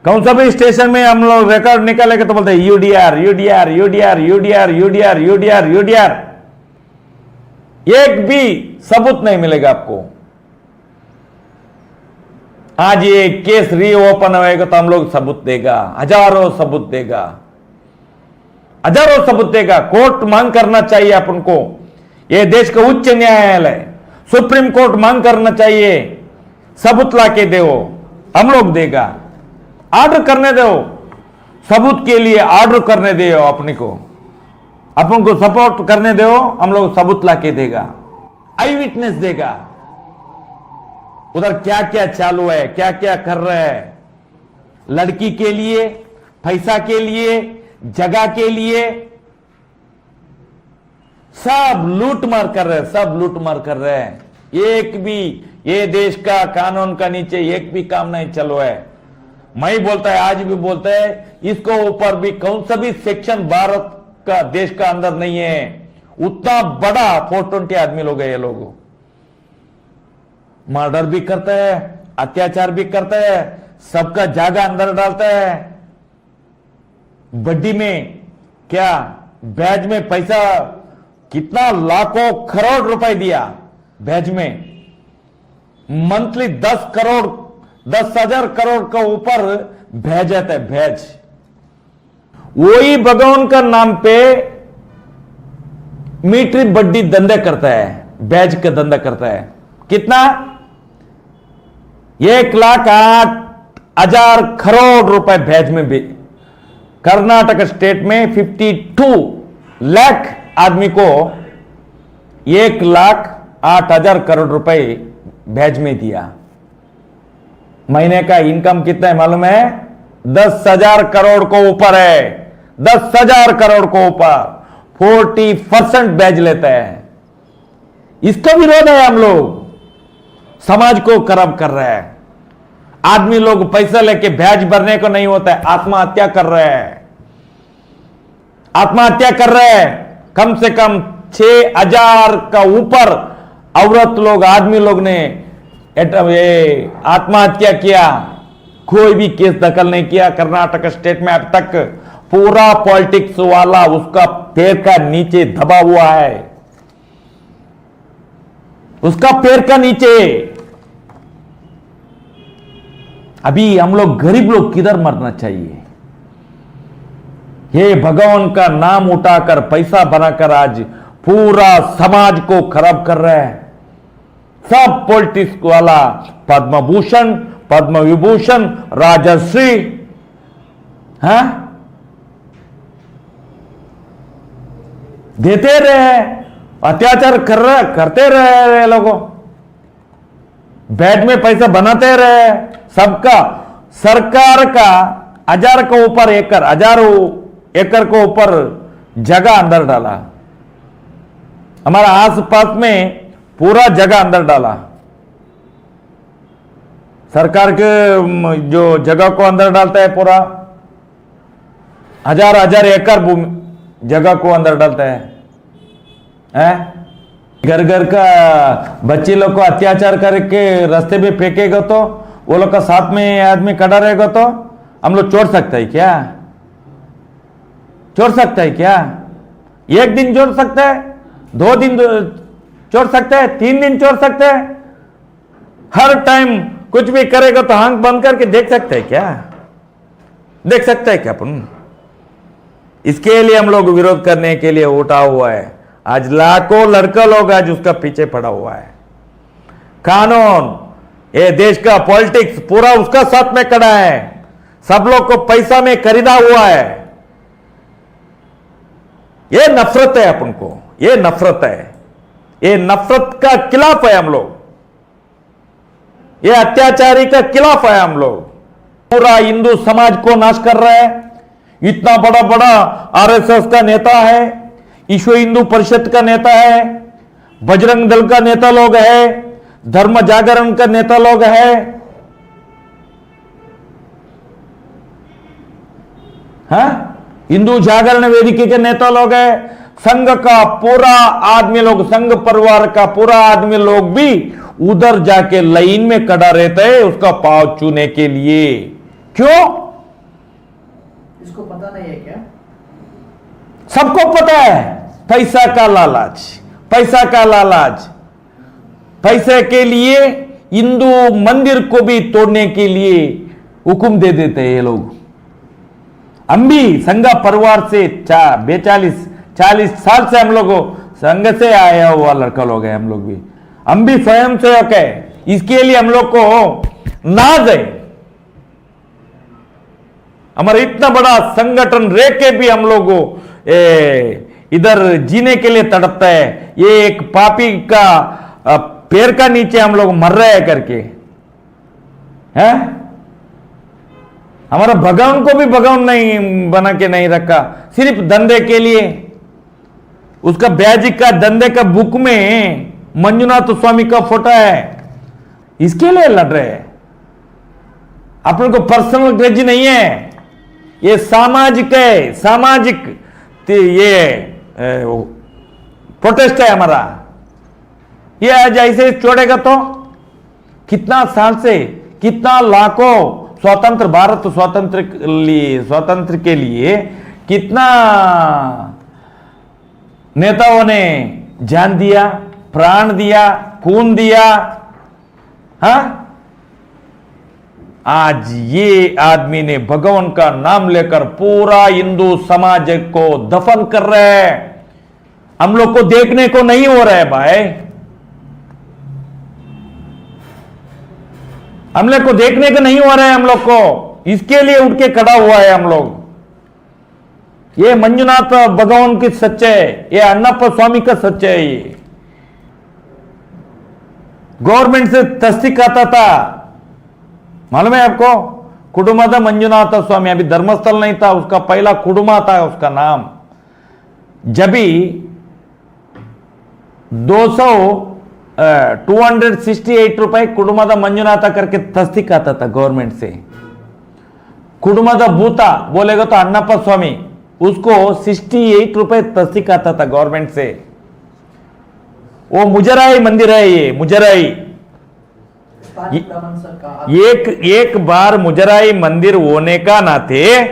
कौन सा भी स्टेशन में हम लोग रिकॉर्ड निकालेंगे तो बोलते हैं यूडीआर यूडीआर यूडीआर यूडीआर यूडीआर यूडीआर यूडीआर। एक भी सबूत नहीं मिलेगा आपको। आज ये केस रीओपन होएगा तो हम लोग सबूत देगा, हजारों सबूत देगा, हजारों सबूत देगा। कोर्ट मांग करना चाहिए अपन को, ये देश का उच्च न्यायालय सुप्रीम कोर्ट मांग करना चाहिए, सबूत लाके दो, हम लोग देगा। ऑर्डर करने दो, सबूत के लिए ऑर्डर करने दो, अपने को अपन को सपोर्ट करने दो, हम लोग सबूत लाके देगा, आई विटनेस देगा। उधर क्या क्या चालू है, क्या क्या कर रहे हैं, लड़की के लिए, पैसा के लिए, जगह के लिए, सब लूट मार कर रहे हैं, सब लूट मार कर रहे हैं। एक भी ये देश का कानून का नीचे एक भी काम नहीं चलो है। मैं बोलता है, आज भी बोलता है, इसको ऊपर भी कौन सा भी सेक्शन भारत का देश का अंदर नहीं है। उतना बड़ा 420 आदमी लोग है ये लोग, मर्डर भी करते हैं, अत्याचार भी करते हैं, सबका जागा अंदर डालता है। बड्डी में क्या बैज में पैसा कितना लाखों करोड़ रुपए दिया, बैज में मंथली 10 करोड़ 10,000 करोड़ का ऊपर भेज आता है, भेज। वही भगवान का नाम पे मीटरी बड्डी धंधे करता है, बैज का धंधा करता है। कितना? 1,08,000 करोड़ रुपए भेज में भी। कर्नाटक स्टेट में 52 लाख आदमी को 1,08,000 करोड़ रुपए भेज में दिया। महीने का इनकम कितना है मालूम है? 10,000 करोड़ को ऊपर है, 10,000 करोड़ को ऊपर। 40% बैज लेता है। इसका विरोध है हम लोग, समाज को खराब कर रहे हैं। आदमी लोग पैसा लेके ब्याज भरने को नहीं होता है, आत्महत्या कर रहे हैं, आत्महत्या कर रहे हैं। कम से कम 6,000 का ऊपर औरत लोग, आदमी लोग ने आत्महत्या किया। कोई भी केस दखल नहीं किया कर्नाटक स्टेट में अब तक। पूरा पॉलिटिक्स वाला उसका पैर का नीचे दबा हुआ है, उसका पैर का नीचे। अभी हम लोग गरीब लोग किधर मरना चाहिए? ये भगवान का नाम उठाकर पैसा बनाकर आज पूरा समाज को खराब कर रहा है। सब पॉलिटिक्स वाला पद्म भूषण, पद्म विभूषण, राजश्री, हाँ देते रहे, अत्याचार करते रहे लोगों, बेड में पैसा बनाते रहे। सबका सरकार का 1,000 के ऊपर एकड़, 1,000 एकड़ को ऊपर जगह अंदर डाला। हमारा आसपास में पूरा जगह अंदर डाला। सरकार के जो जगह को अंदर डालता है, पूरा 1,000 एकड़ भूमि जगह को अंदर डालता है। घर घर का बच्चे लोग को अत्याचार करके रास्ते में फेंकेगा तो वो लोग का साथ में आदमी खड़ा रहेगा तो हम लोग छोड़ सकते हैं क्या? छोड़ सकता है क्या? एक दिन छोड़ सकता है, 2 दिन छोड़ सकता है, 3 दिन छोड़ सकता है। हर टाइम कुछ भी करेगा तो आंख बंद करके देख सकते हैं क्या? देख सकता है क्या अपन? इसके लिए हम लोग विरोध करने के लिए उठा हुआ है। आज लाखों लड़का लोग आज उसका पीछे पड़ा हुआ है। कानून, ये देश का पॉलिटिक्स पूरा उसका साथ में खड़ा है। सब लोग को पैसा में खरीदा हुआ है। ये नफरत है अपन को, ये नफरत है, ये नफरत का खिलाफ है हम लोग, ये अत्याचारी का खिलाफ है हम लोग। पूरा हिंदू समाज को नाश कर रहा है। इतना बड़ा बड़ा आरएसएस का नेता है, विश्व हिंदू परिषद का नेता है, बजरंग दल का नेता लोग है, धर्म जागरण का नेता लोग है, हाँ? हिंदू जागरण वेदिका के नेता लोग है, संघ का पूरा आदमी लोग, संघ परिवार का पूरा आदमी लोग भी उधर जाके लाइन में खड़ा रहता है उसका पांव छूने के लिए। क्यों? इसको पता नहीं है क्या? सबको पता है, पैसा का लालच, पैसा का लालच। पैसे के लिए हिंदू मंदिर को भी तोड़ने के लिए हुक्म दे देते हैं ये लोग। हम भी संघ परिवार से 40 साल से हम लोग संघ से आया हुआ लड़का लोग हैं। हम भी स्वयं सेवक है। इसके लिए हम लोग को नाज है। हमारा इतना बड़ा संगठन रह के भी हम लोग इधर जीने के लिए तड़पता है। ये एक पापी का पैर का नीचे हम लोग मर रहे हैं करके हैं। हमारा भगवान को भी भगवान नहीं बना के नहीं रखा, सिर्फ धंधे के लिए। उसका ब्याजी का धंधे का बुक में मंजुनाथ स्वामी का फोटो है, इसके लिए लड़ रहे हैं। अपने को पर्सनल ग्रज नहीं है, ये सामाजिक है, सामाजिक ये प्रोटेस्ट है हमारा। ये आज ऐसे छोड़ेगा तो कितना साल से कितना लाखों स्वतंत्र भारत स्वतंत्र के लिए कितना नेताओं ने जान दिया, प्राण दिया, खून दिया। हाँ, आज ये आदमी ने भगवान का नाम लेकर पूरा हिंदू समाज को दफन कर रहे हैं। हम लोग को देखने को नहीं हो रहा है भाई, हम लोग को देखने को नहीं हो रहा है। हम लोग को इसके लिए उठ के खड़ा हुआ है हम लोग। ये मंजुनाथ भगवान की सच्चाई, ये अण्णप्पा स्वामी का सच्चाई। ये गवर्नमेंट से तस्दीक आता था, मालूम है आपको? कुडुमदा मंजुनाथ स्वामी, अभी धर्मस्थल नहीं था, उसका पहला कुडुमा था उसका नाम। जब भी 268 रुपए कुडुमदा मंजुनाथ करके तस्दीक आता था गवर्नमेंट से। कुडुमदा भूता बोलेगा तो अण्णप्पा स्वामी, उसको 68 रुपए तस्दीक आता था गवर्नमेंट से। वो मुजराई मंदिर है, ये मुजराई। एक बार मुजराई मंदिर होने का नाते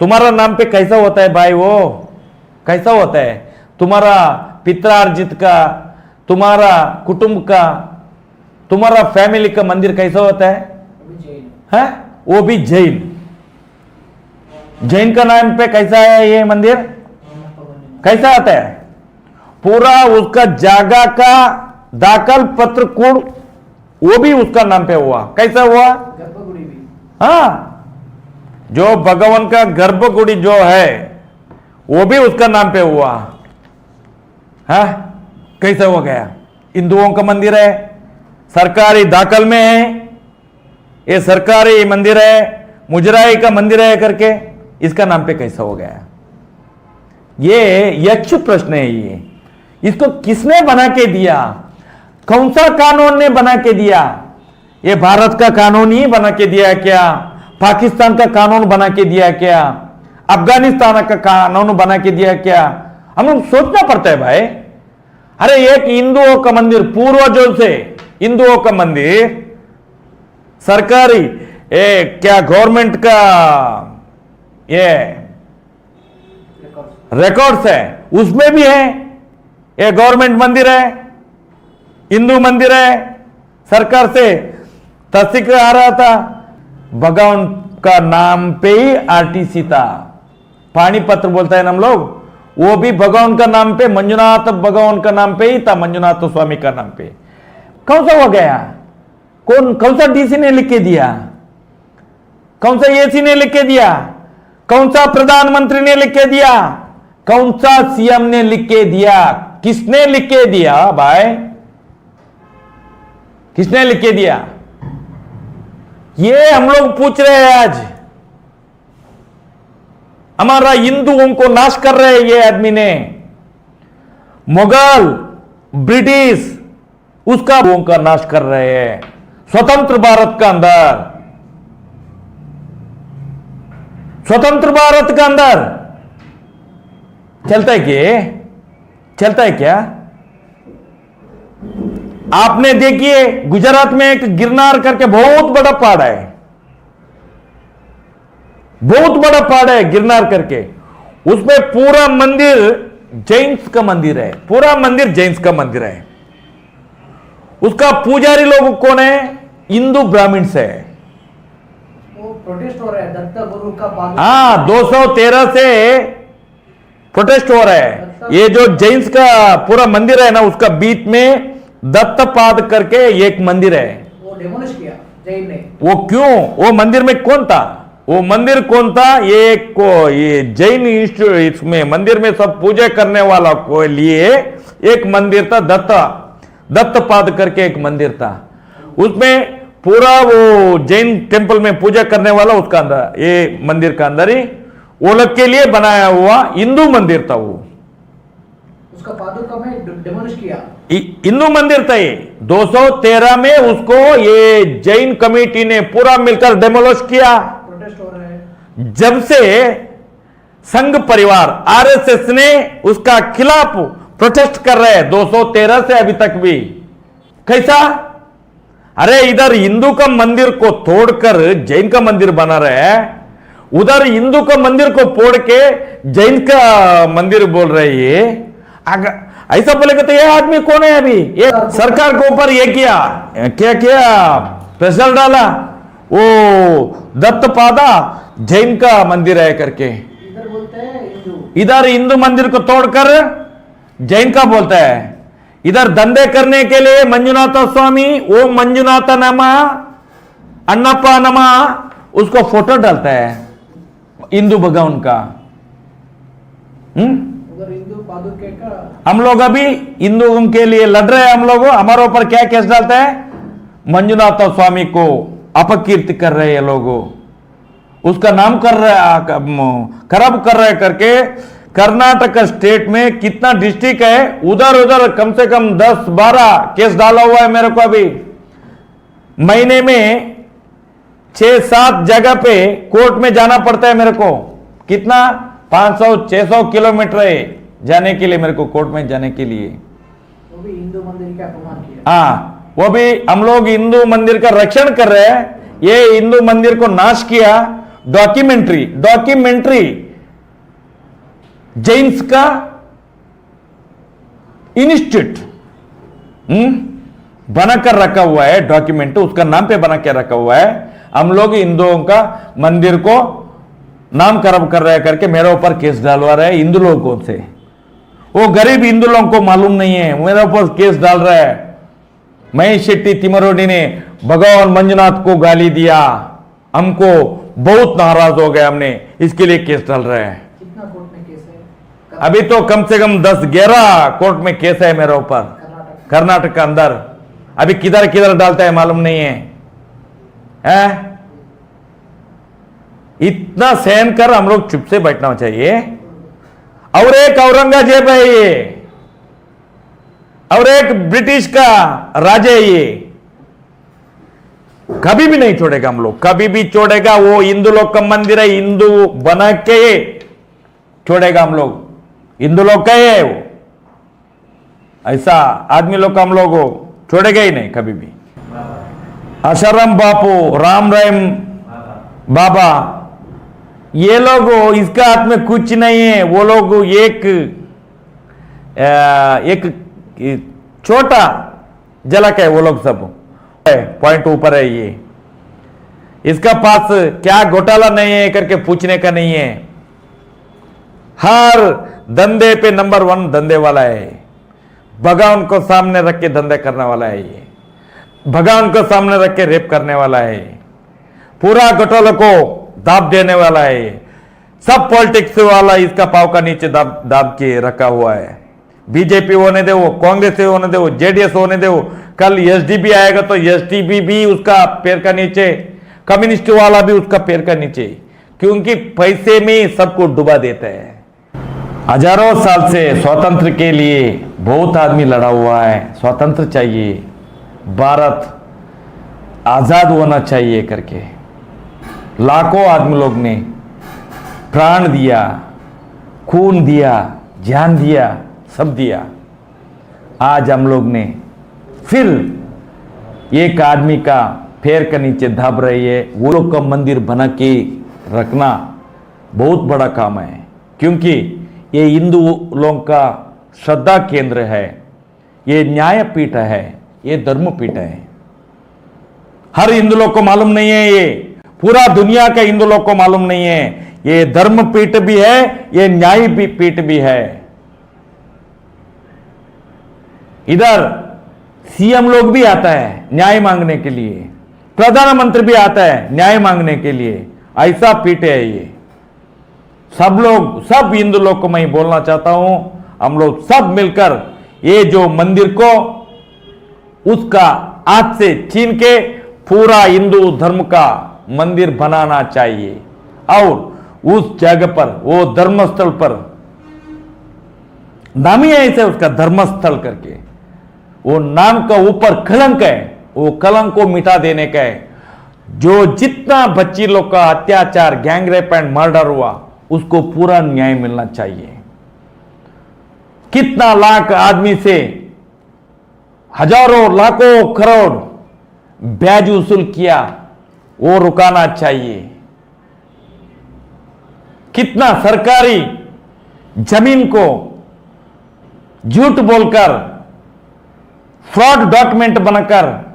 तुम्हारा नाम पे कैसा होता है भाई? वो कैसा होता है? तुम्हारा पित्रार्जित का, तुम्हारा कुटुंब का, तुम्हारा फैमिली का मंदिर कैसा होता है? वो भी जैन। जैन का नाम पे कैसा है ये मंदिर? कैसा आता है? पूरा उसका जागा का दाखल पत्र कुड़ वो भी उसका नाम पे हुआ। कैसा हुआ? गर्भगुड़ी भी। हाँ, जो भगवान का गर्भगुड़ी जो है वो भी उसका नाम पे हुआ। हाँ, कैसे हो गया? हिंदुओं का मंदिर है, सरकारी दाखल में है, ये सरकारी मंदिर है, मुजराई का मंदिर है करके इसका नाम पे कैसा हो गया? ये यक्ष प्रश्न है। ये इसको किसने बना के दिया? कौन सा कानून ने बना के दिया? ये भारत का कानून ही बना के दिया क्या? पाकिस्तान का कानून बना के दिया क्या? अफगानिस्तान का कानून बना के दिया क्या? हम लोग सोचना पड़ता है भाई। अरे एक हिंदुओं का मंदिर, पूर्वजों से हिंदुओं का मंदिर, सरकारी क्या गवर्नमेंट का ये रिकॉर्ड्स है, उसमें भी है ये गवर्नमेंट मंदिर है, हिंदू मंदिर है, सरकार से तस्दीक आ रहा था। भगवान का नाम पे ही आरटीसी था, पानी पत्र बोलता है ना हम लोग, वो भी भगवान का नाम पे, मंजुनाथ भगवान का नाम पे ही था, मंजुनाथ स्वामी का नाम पे। कौन सा हो गया? कौन सा डीसी ने लिख के दिया? कौन सा एसी ने लिख के दिया? कौन सा प्रधानमंत्री ने लिख के दिया? कौन सा सीएम ने लिख के दिया? किसने लिख के दिया भाई? किसने लिख के दिया? ये हम लोग पूछ रहे हैं आज। हमारा हिंदुओं को नाश कर रहे हैं ये आदमी ने। मुगल, ब्रिटिश, उसका लोगों का नाश कर रहे हैं स्वतंत्र भारत का अंदर। स्वतंत्र भारत का अंदर चलता है क्या? चलता है क्या? आपने देखिए गुजरात में एक गिरनार करके बहुत बड़ा पहाड़ है, बहुत बड़ा पहाड़ है गिरनार करके, उसमें पूरा मंदिर जैन्स का मंदिर है, पूरा मंदिर जैन्स का मंदिर है। उसका पुजारी लोग कौन है? हिंदू ब्राह्मण्स है। वो प्रोटेस्ट हो रहा है दत्त गुरु का पाद। हाँ, 213 से प्रोटेस्ट हो रहा है। ये जो जैन्स का पूरा मंदिर है ना, उसका बीच में दत्तपाद करके एक मंदिर है। वो डेमोलिश किया जैन ने। वो क्यों? वो मंदिर में कौन था? वो मंदिर कौन था? ये जैन इंस्टीट्यूट, इसमें मंदिर में सब पूजा करने वाला को लिए एक मंदिर था, दत्तपाद करके एक मंदिर था। उसमें पूरा वो जैन टेम्पल में पूजा करने वाला उसका अंदर, ये मंदिर का अंदर ही वो लोग के लिए बनाया हुआ हिंदू मंदिर था। वो उसका पादुका में डेमोलिश किया। हिंदू मंदिर था ये। 213 में उसको ये जैन कमेटी ने पूरा मिलकर डेमोलिश किया। प्रोटेस्ट हो रहा है। जब से संघ परिवार आरएसएस ने उसका खिलाफ प्रोटेस्ट कर रहे हैं 213 से अभी तक भी। कैसा? अरे इधर हिंदू का मंदिर को तोड़कर जैन का मंदिर बना रहे हैं, उधर हिंदू का मंदिर को फोड़ के जैन का मंदिर बोल रही है। ऐसा बोलेगा तो ये आदमी कौन है? अभी ये सरकार के ऊपर ये किया प्रेशर डाला, वो दत्तपादा जैन का मंदिर है करके। इधर बोलते हैं हिंदू, इधर हिंदू मंदिर को तोड़कर जैन का बोलता है। इधर धंधे करने के लिए मंजुनाथ स्वामी, वो मंजुनाथ नमा, अन्नप्पा नमा, उसको फोटो डालता है हिंदू भगवान का। उधर हिंदू पादुके का। हम लोग अभी हिंदुओं के लिए लड़ रहे हैं। हम लोग हमारे ऊपर क्या केस डालता है? मंजुनाथ स्वामी को अपकीर्ति कर रहे हैं लोगों, उसका नाम कर रहे, खराब कर रहे करके। कर्नाटक स्टेट में कितना डिस्ट्रिक्ट है, उधर उधर कम से कम 10-12 केस डाला हुआ है मेरे को। अभी महीने में 6-7 जगह पे कोर्ट में जाना पड़ता है मेरे को। कितना? 500-600 किलोमीटर है जाने के लिए मेरे को, कोर्ट में जाने के लिए। वो भी हिंदू मंदिर का अपमान किया। हाँ, वो भी हम लोग हिंदू मंदिर का रक्षण कर रहे हैं, ये हिंदू मंदिर को नाश किया। डॉक्यूमेंट्री जैन्स का इंस्टीट्यूट बनाकर रखा हुआ है, डॉक्यूमेंट उसका नाम पे बना के रखा हुआ है। हम लोग हिंदुओं का मंदिर को नाम खराब कर रहे करके मेरे ऊपर केस डालवा रहे हैं हिंदू लोगों से। वो गरीब हिंदू लोगों को मालूम नहीं है, मेरे ऊपर केस डाल रहा है। महेश शेट्टी तिमरोडी ने भगवान मंजुनाथ को गाली दिया, हमको बहुत नाराज हो गए, हमने इसके लिए केस डाल रहे हैं। कितना कोर्ट में केस है? अभी तो कम से कम 10-11 कोर्ट में केस है मेरे ऊपर कर्नाटक के अंदर। अभी किधर किधर डालता है मालूम नहीं है, इतना सहन कर हम लोग चुप से बैठना चाहिए। और एक औरंगजेब है ये, और एक ब्रिटिश का राजा है ये। कभी भी नहीं छोड़ेगा हम लोग, कभी भी छोड़ेगा। वो हिंदू लोग का मंदिर है, हिंदू बना के छोड़ेगा हम लोग, हिंदू लोग का है वो। ऐसा आदमी लोग का हम लोग छोड़ेगा ही नहीं कभी भी। आशाराम बापू, राम रहीम बाबा, ये लोग इसका हाथ में कुछ नहीं है। वो लोग एक छोटा झलक है, वो लोग सब पॉइंट ऊपर है। ये इसका पास क्या घोटाला नहीं है करके पूछने का नहीं है। हर धंधे पे नंबर 1 धंधे वाला है। भगवान को सामने रख के धंधे करने वाला है ये, भगवान को सामने रख के रेप करने वाला है, पूरा घोटाले को दाब देने वाला है। सब पॉलिटिक्स वाला इसका पाव का नीचे दाब के रखा हुआ है। बीजेपी होने दे, वो कांग्रेस होने दे, वो जेडीएस होने दे, वो कल एसडीपी आएगा तो एसडीपी भी उसका पैर का नीचे, कम्युनिस्ट वाला भी उसका पैर का नीचे, क्योंकि पैसे में सबको डुबा देता है। हजारों साल से स्वतंत्र के लिए बहुत आदमी लड़ा हुआ है। स्वतंत्र चाहिए, भारत आजाद होना चाहिए करके लाखों आदमी लोग ने प्राण दिया, खून दिया, जान दिया, सब दिया। आज हम लोग ने फिर एक आदमी का पैर के नीचे दब रही है। वो लोग का मंदिर बना के रखना बहुत बड़ा काम है, क्योंकि ये हिंदू लोगों का श्रद्धा केंद्र है, ये न्यायपीठ है, ये धर्मपीठ है। हर हिंदू लोग को मालूम नहीं है, ये पूरा दुनिया के हिंदू लोग को मालूम नहीं है। ये धर्मपीठ भी है, ये न्यायपीठ भी है। इधर सीएम लोग भी आता है न्याय मांगने के लिए, प्रधानमंत्री भी आता है न्याय मांगने के लिए। ऐसा पीठ है ये। सब लोग, सब हिंदू लोग को मैं बोलना चाहता हूं, हम लोग सब मिलकर ये जो मंदिर को उसका हाथ से छीन के पूरा हिंदू धर्म का मंदिर बनाना चाहिए, और उस जगह पर, वो धर्मस्थल पर, नाम ही है ऐसे उसका धर्मस्थल करके, वो नाम का ऊपर कलंक है, वो कलंक को मिटा देने का है। जो जितना बच्ची लोग का अत्याचार, गैंगरेप एंड मर्डर हुआ, उसको पूरा न्याय मिलना चाहिए। कितना लाख आदमी से हजारों लाखों करोड़ ब्याज वसूल किया, वो रुकाना चाहिए। कितना सरकारी जमीन को झूठ बोलकर, फ्रॉड डॉक्यूमेंट बनाकर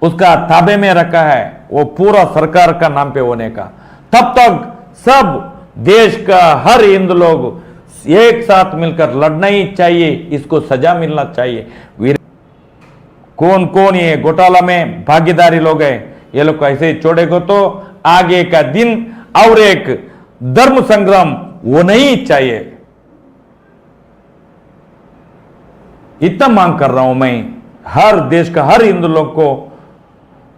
उसका ताबे में रखा है, वो पूरा सरकार का नाम पे होने का। तब तक सब देश का हर हिंदू लोग एक साथ मिलकर लड़ना ही चाहिए, इसको सजा मिलना चाहिए। कौन कौन ये घोटाला में भागीदारी लोग हैं, ये लोग को ऐसे ही छोड़ेगा तो आगे का दिन और एक धर्म संग्राम वो नहीं चाहिए। इतना मांग कर रहा हूं मैं, हर देश का हर हिंदू लोग को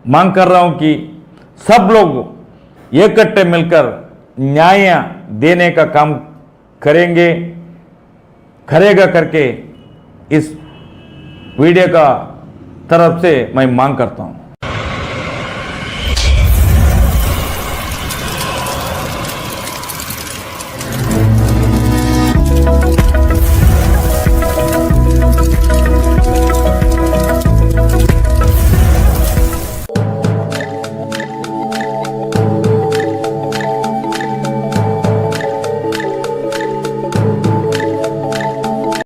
मांग कर रहा हूं कि सब लोग इकट्ठे मिलकर न्याय देने का काम करेगा करके इस वीडियो का तरफ से मैं मांग करता हूं।